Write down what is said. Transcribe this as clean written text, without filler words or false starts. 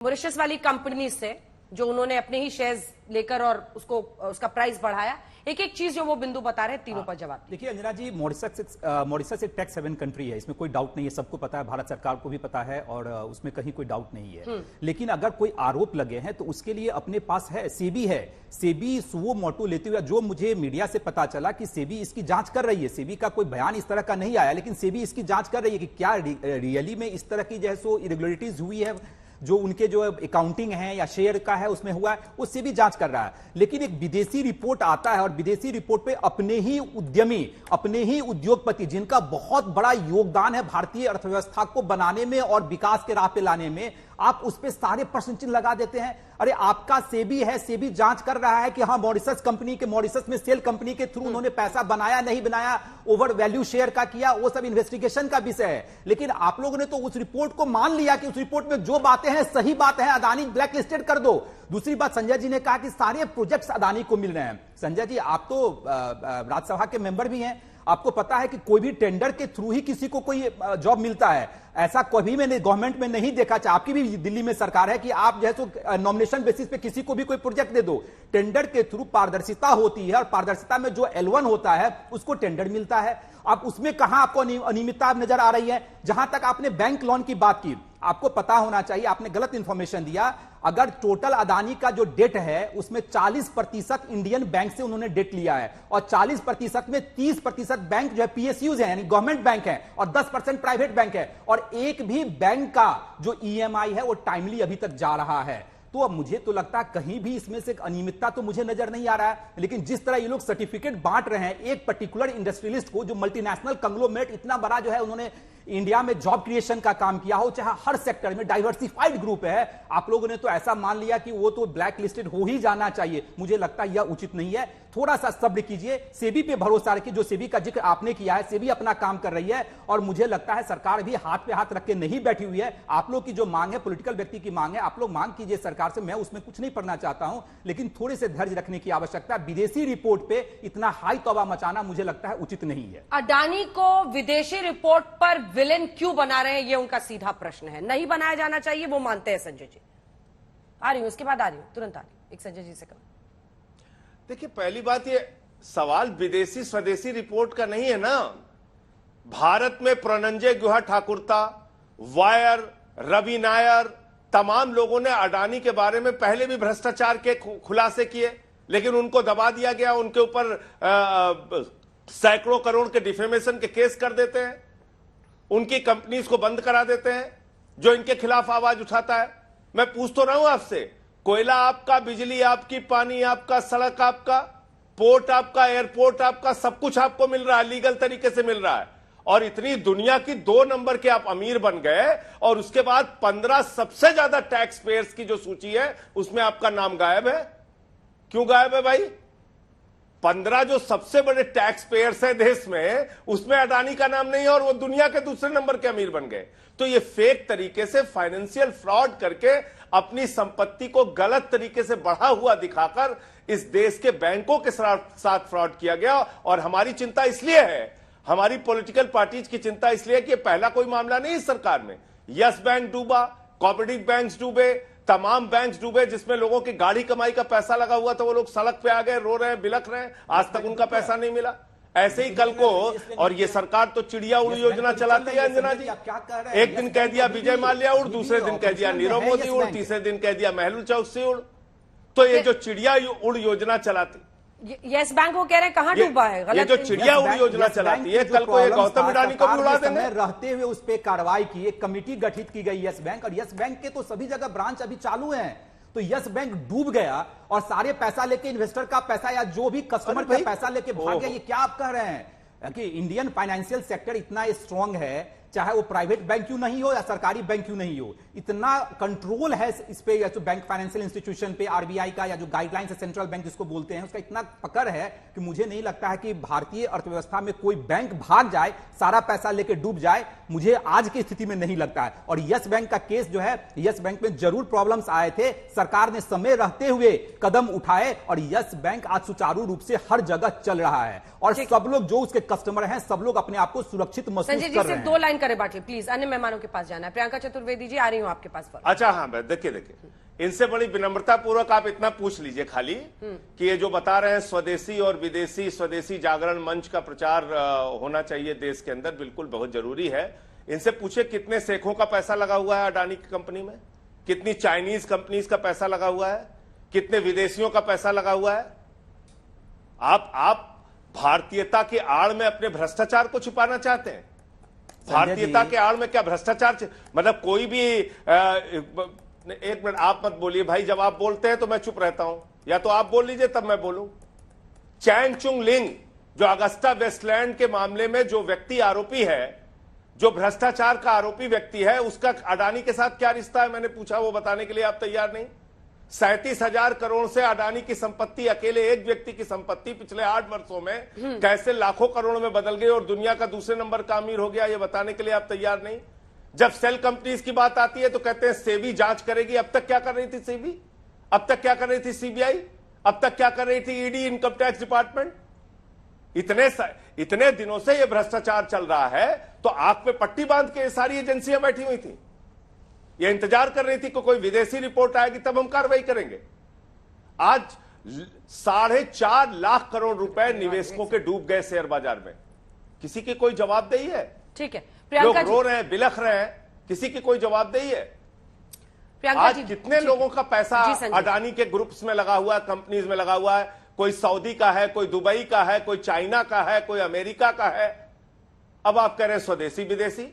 Mauritius वाली company से जो उन्होंने अपने ही शेयर्स लेकर और उसका प्राइस बढ़ाया, एक एक चीज जो वो बिंदु बता रहे हैं, तीनों पर जवाब। देखिए अंजना जी, मॉरिशस एक टैक्स हेवन कंट्री है, इसमें कोई डाउट नहीं है, सबको पता है, भारत सरकार को भी पता है और उसमें कहीं कोई डाउट नहीं है। लेकिन अगर कोई आरोप लगे हैं तो उसके लिए अपने पास है, सेबी है। सेबी सुओ मोटो लेते हुए, जो मुझे मीडिया से पता चला कि सेबी इसकी जांच कर रही है, सेबी का कोई बयान इस तरह का नहीं आया, लेकिन सेबी इसकी जांच कर रही है कि क्या रियली में इस तरह की जो है सो इरेगुलरिटीज हुई है, जो उनके जो अकाउंटिंग है या शेयर का है उसमें हुआ है, उससे भी जांच कर रहा है। लेकिन एक विदेशी रिपोर्ट आता है और विदेशी रिपोर्ट पे अपने ही उद्यमी, अपने ही उद्योगपति, जिनका बहुत बड़ा योगदान है भारतीय अर्थव्यवस्था को बनाने में और विकास के राह पे लाने में, आप उस पे सारे प्रश्न चिन्ह लगा देते हैं। अरे आपका सेबी है, सेबी जांच कर रहा है कि हाँ मॉरिशस कंपनी के, मॉरिशस में सेल कंपनी के थ्रू उन्होंने पैसा बनाया नहीं बनाया, ओवर वैल्यू शेयर का किया, वो सब इन्वेस्टिगेशन का विषय है। लेकिन आप लोगों ने तो उस रिपोर्ट को मान लिया कि उस रिपोर्ट में जो बातें हैं सही बात है, अदानी ब्लैक लिस्टेड कर दो। दूसरी बात, संजय जी ने कहा कि सारे प्रोजेक्ट्स अदानी को मिल रहे हैं। संजय जी, आप तो राज्यसभा के मेंबर भी हैं, आपको पता है कि कोई भी टेंडर के थ्रू ही किसी को कोई जॉब मिलता है, ऐसा कभी मैंने गवर्नमेंट में नहीं देखा। चाहे आपकी भी दिल्ली में सरकार है कि आप जैसे नॉमिनेशन बेसिस पे किसी को भी कोई प्रोजेक्ट दे दो, टेंडर के थ्रू पारदर्शिता होती है और पारदर्शिता में जो L1 होता है उसको टेंडर मिलता है। अब उसमें कहां आपको अनियमितता नजर आ रही है? जहां तक आपने बैंक लोन की बात की, आपको पता होना चाहिए, आपने गलत इंफॉर्मेशन दिया। अगर टोटल अदानी का जो डेट है उसमें 40% इंडियन बैंक से उन्होंने डेट लिया है और 40% में 30% बैंक जो है पीएसयूज है, यानी गवर्नमेंट बैंक है, और 10% प्राइवेट बैंक है, और एक भी बैंक का जो ईएमआई है वो टाइमली अभी तक जा रहा है। तो अब मुझे तो लगता है कहीं भी इसमें से अनियमितता तो मुझे नजर नहीं आ रहा है। लेकिन जिस तरह ये लोग सर्टिफिकेट बांट रहे हैं एक पर्टिकुलर इंडस्ट्रियलिस्ट को, जो मल्टीनेशनल कंग्लोमरेट इतना बड़ा जो है, उन्होंने इंडिया में जॉब क्रिएशन का काम किया हो, चाहे हर सेक्टर में डाइवर्सिफाइड ग्रुप है, आप लोगों ने तो ऐसा मान लिया कि वो तो ब्लैक लिस्टेड हो ही जाना चाहिए। मुझे लगता है यह उचित नहीं है। थोड़ा सा सब्र कीजिए, सेबी पे भरोसा रखिए, जो सेबी का जिक्र आपने किया है, सेबी अपना काम कर रही है और मुझे लगता है सरकार भी हाथ पे हाथ रख के नहीं बैठी हुई है। आप लोग की जो मांग है, पॉलिटिकल व्यक्ति की मांग है, आप लोग मांग कीजिए सरकार से, मैं उसमें कुछ नहीं पढ़ना चाहता हूं, लेकिन थोड़े से धैर्य रखने की आवश्यकता है। विदेशी रिपोर्ट पे इतना हाई तौबा मचाना मुझे लगता है उचित नहीं है। अडानी को विदेशी रिपोर्ट पर विलेन क्यों बना रहे हैं, ये उनका सीधा प्रश्न है। नहीं बनाया जाना चाहिए, वो मानते हैं। संजय जी आ रही हूं, उसके बाद आ रही हूं, तुरंत आ रही हूं, एक संजय जी से कम। देखिए, पहली बात, ये सवाल विदेशी स्वदेशी रिपोर्ट का नहीं है ना। भारत में प्रणंजय गुहा ठाकुरता, वायर, रवि नायर, तमाम लोगों ने अडानी के बारे में पहले भी भ्रष्टाचार के खुलासे किए, लेकिन उनको दबा दिया गया। उनके ऊपर सैकड़ों करोड़ के डिफेमेशन के केस कर देते हैं, उनकी कंपनीज को बंद करा देते हैं जो इनके खिलाफ आवाज उठाता है। मैं पूछ तो रहा हूं आपसे, कोयला आपका, बिजली आपकी, पानी आपका, सड़क आपका, पोर्ट आपका, एयरपोर्ट आपका, सब कुछ आपको मिल रहा है, लीगल तरीके से मिल रहा है, और इतनी दुनिया की 2 नंबर के आप अमीर बन गए, और उसके बाद 15 सबसे ज्यादा टैक्स पेयर्स की जो सूची है उसमें आपका नाम गायब है। क्यों गायब है भाई? 15 जो सबसे बड़े टैक्स पेयर्स है देश में, उसमें अडानी का नाम नहीं है और वो दुनिया के दूसरे नंबर के अमीर बन गए। तो ये फेक तरीके से फाइनेंशियल फ्रॉड करके अपनी संपत्ति को गलत तरीके से बढ़ा हुआ दिखाकर इस देश के बैंकों के साथ फ्रॉड किया गया। और हमारी चिंता इसलिए है, हमारी पॉलिटिकल पार्टीज की चिंता इसलिए है कि पहला कोई मामला नहीं इस सरकार में। यस बैंक डूबा, कोऑपरेटिव बैंक्स डूबे, तमाम बैंक्स डूबे, जिसमें लोगों की गाड़ी कमाई का पैसा लगा हुआ था, वो लोग सड़क पे आ गए, रो रहे हैं, बिलख रहे हैं, आज तक उनका पैसा नहीं मिला। ऐसे ही कल को, और ये सरकार तो चिड़िया उड़ योजना चलाती है अंजना जी। एक दिन कह दिया विजय माल्या उड़, दूसरे दिन कह दिया नीरव मोदी उड़, तीसरे दिन कह दिया महलूल चौकसी उड़। तो ये जो चिड़िया उड़ योजना चलाती, यस बैंक वो कह रहे हैं कहां डूबा है, ये जो चिड़िया उड़ योजना चलाती है, कल को ये गौतम अडानी को भी उड़ा देंगे। रहते हुए उस पर कार्रवाई की, एक कमेटी गठित की गई यस बैंक, और यस बैंक के तो सभी जगह ब्रांच अभी चालू हैं। तो यस बैंक डूब गया और सारे पैसा लेके, इन्वेस्टर का पैसा या जो भी कस्टमर का पैसा लेके भाग गया। ये क्या आप कह रहे हैं कि इंडियन फाइनेंशियल सेक्टर इतना स्ट्रांग है, चाहे वो प्राइवेट बैंक क्यों नहीं हो या सरकारी बैंक क्यों नहीं हो, इतना कंट्रोल है इस पे, या तो बैंक फाइनेंशियल इंस्टीट्यूशन पे आरबीआई का, या जो गाइडलाइंस है सेंट्रल बैंक जिसको बोलते हैं, उसका इतना पकड़ है कि मुझे नहीं लगता है कि भारतीय अर्थव्यवस्था में कोई बैंक भाग जाए, सारा पैसा लेके डूब जाए, मुझे आज की स्थिति में नहीं लगता है। और यस बैंक का केस जो है, यस बैंक में जरूर प्रॉब्लम्स आए थे, सरकार ने समय रहते हुए कदम उठाए और यस बैंक आज सुचारू रूप से हर जगह चल रहा है और सब लोग जो उसके कस्टमर हैं, सब लोग अपने आप को सुरक्षित महसूस कर रहे हैं। 2 लाइन करें बाटली प्लीज, अन्य मेहमानों के पास जाना है। प्रियंका चतुर्वेदी जी, आ रही हूं आपके पास। अच्छा हाँ, देखिए इनसे बड़ी विनम्रता पूर्वक आप इतना पूछ लीजिए खाली कि ये जो बता रहे हैं स्वदेशी और विदेशी, स्वदेशी जागरण मंच का प्रचार होना चाहिए देश के अंदर, बिल्कुल बहुत जरूरी है। इनसे पूछे कितने शेखों का पैसा लगा हुआ है अडानी की कंपनी में, कितनी चाइनीज कंपनीज का पैसा लगा हुआ है, कितने विदेशियों का पैसा लगा हुआ है। आप भारतीयता की आड़ में अपने भ्रष्टाचार को छिपाना चाहते हैं। भारतीयता के आड़ में क्या भ्रष्टाचार, मतलब कोई भी एक मिनट आप मत बोलिए भाई, जब आप बोलते हैं तो मैं चुप रहता हूं, या तो आप बोल लीजिए तब मैं बोलूं। चैन चुंग लिंग जो अगस्ता वेस्टलैंड के मामले में जो व्यक्ति आरोपी है, जो भ्रष्टाचार का आरोपी व्यक्ति है, उसका अडानी के साथ क्या रिश्ता है, मैंने पूछा, वो बताने के लिए आप तैयार नहीं। 37,000 करोड़ से अडानी की संपत्ति, अकेले एक व्यक्ति की संपत्ति पिछले 8 वर्षों में कैसे लाखों करोड़ में बदल गई और दुनिया का दूसरे नंबर का अमीर हो गया, ये बताने के लिए आप तैयार नहीं। जब सेल कंपनीज की बात आती है तो कहते हैं सेबी जांच करेगी। अब तक क्या कर रही थी सेबी? अब तक क्या कर रही थी सीबीआई? अब तक क्या कर रही थी ईडी, इनकम टैक्स डिपार्टमेंट? इतने दिनों से यह भ्रष्टाचार चल रहा है, तो आंख पे पट्टी बांध के सारी एजेंसियां बैठी हुई थी, ये इंतजार कर रही थी कि कोई विदेशी रिपोर्ट आएगी तब हम कार्रवाई करेंगे। आज 4.5 लाख करोड़ रुपए निवेशकों के डूब गए शेयर बाजार में, किसी की कोई जवाबदेही है? ठीक है, लोग रो रहे हैं, बिलख रहे हैं, किसी की कोई जवाबदेही है? आज कितने लोगों का पैसा अडानी के ग्रुप्स में लगा हुआ है, कंपनीज में लगा हुआ है? कोई सऊदी का है, कोई दुबई का है, कोई चाइना का है, कोई अमेरिका का है। अब आप कह रहे हैं स्वदेशी विदेशी।